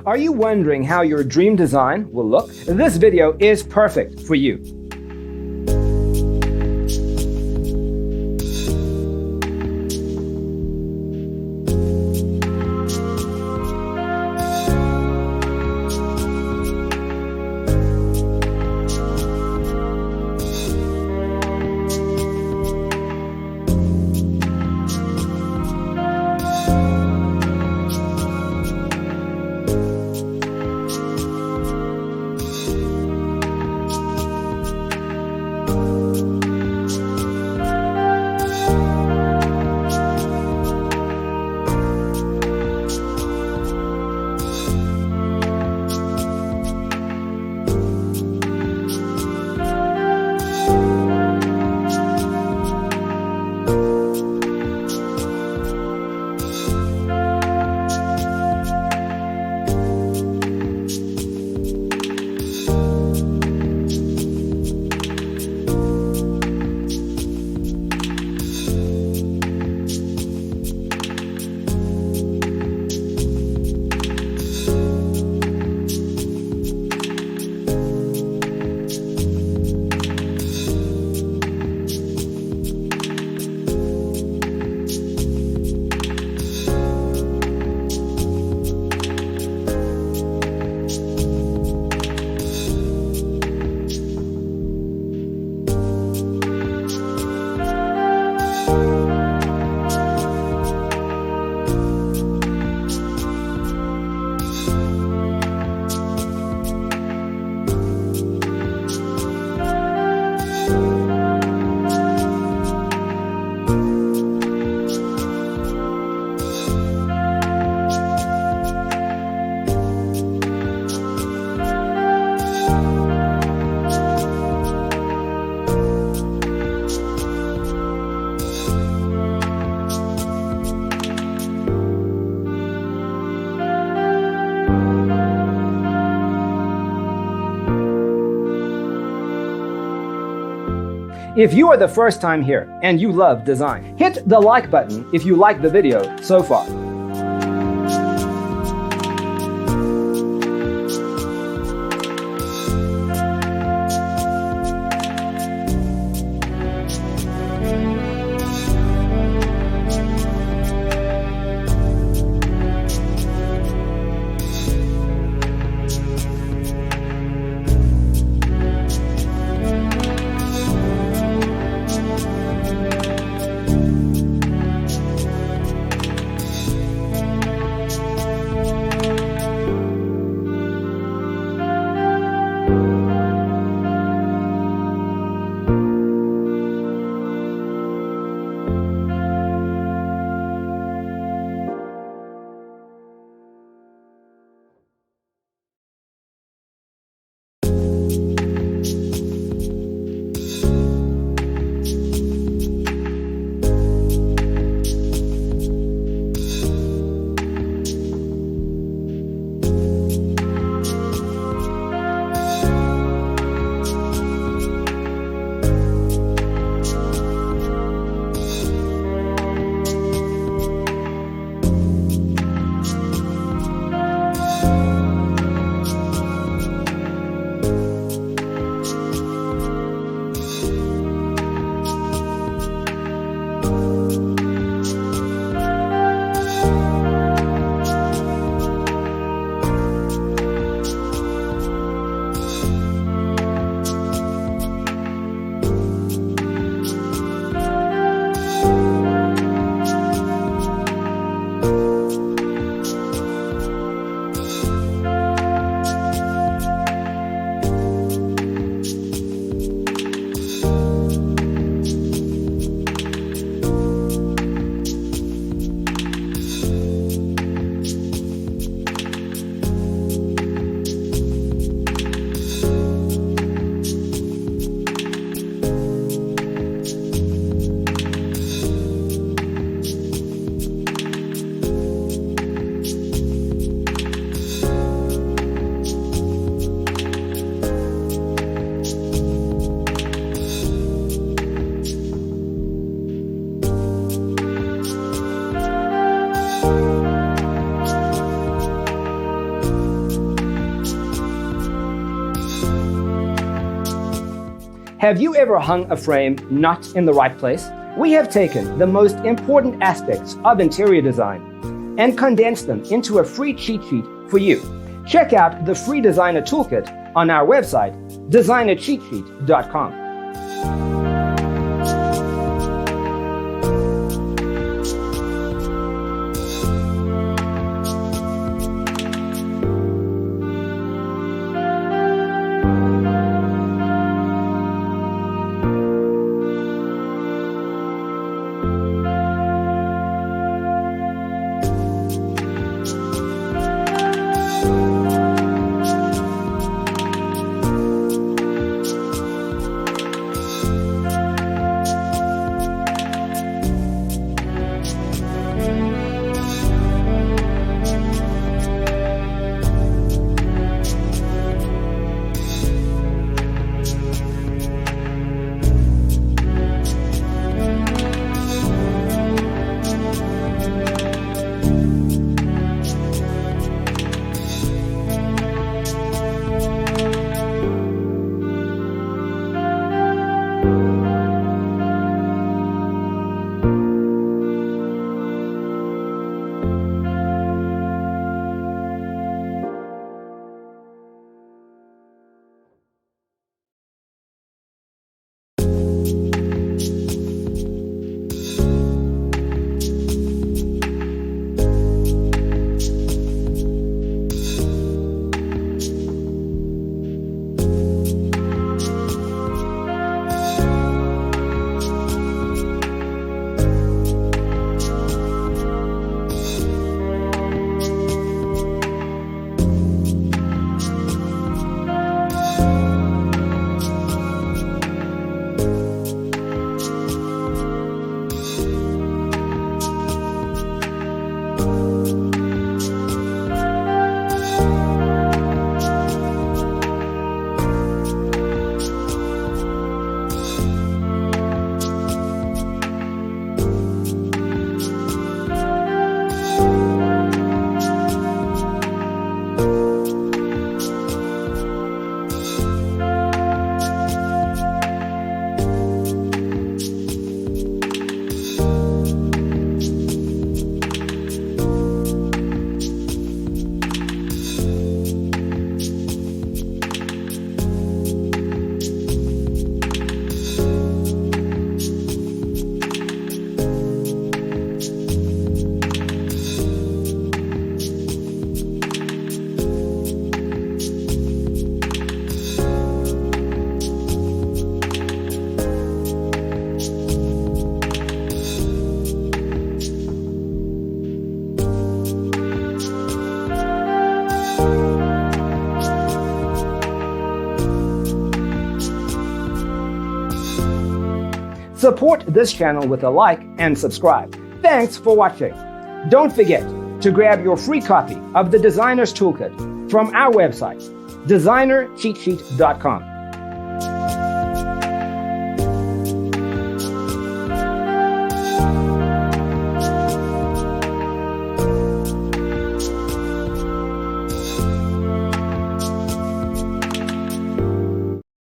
Are you wondering how your dream design will look? This video is perfect for you. If you are the first time here and you love design, hit the like button if you like the video so far. Have you ever hung a frame not in the right place? We have taken the most important aspects of interior design and condensed them into a free cheat sheet for you. Check out the free designer toolkit on our website, designercheatsheet.com. Support this channel with a like and subscribe. Thanks for watching. Don't forget to grab your free copy of the Designer's Toolkit from our website, designercheatsheet.com.